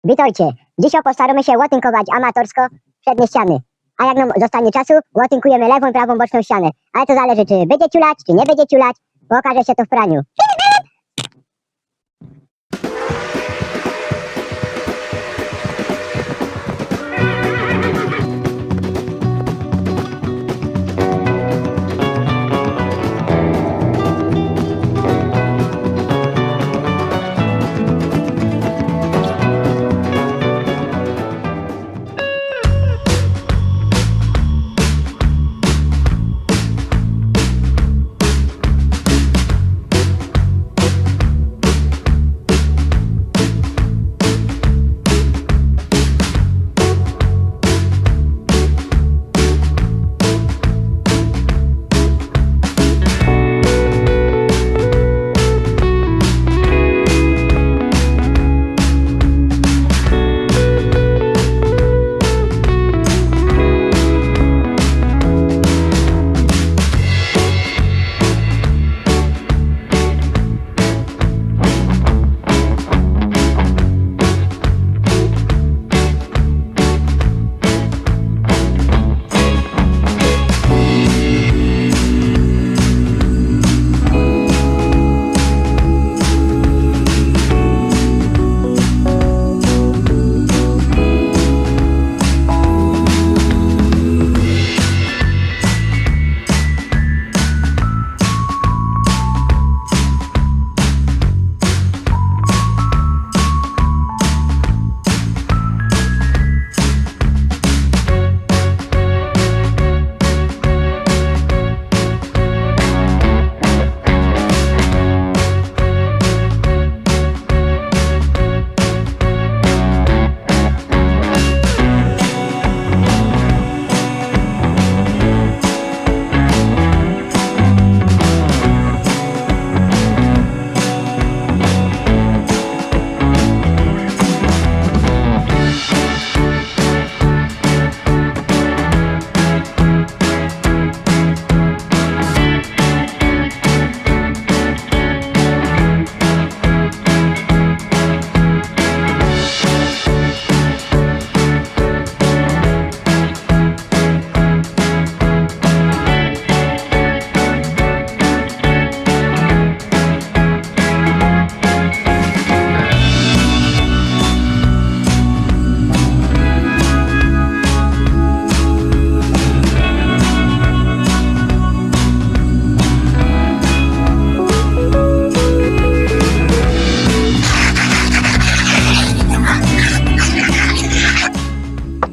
Witajcie. Dzisiaj postaramy się łatynkować amatorsko przednie ściany. A jak nam zostanie czasu, łatynkujemy lewą i prawą boczną ścianę. Ale to zależy, czy będzie ciulać, czy nie będzie ciulać, bo okaże się to w praniu.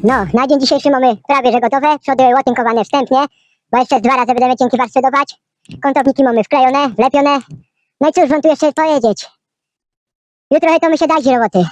No, na dzień dzisiejszy mamy prawie że gotowe, przody łatynkowane wstępnie, bo jeszcze 2 razy będziemy cienki warstwować. Kątowniki mamy wklejone, wlepione. No i cóż wam tu jeszcze powiedzieć? Jutro to my się dać roboty.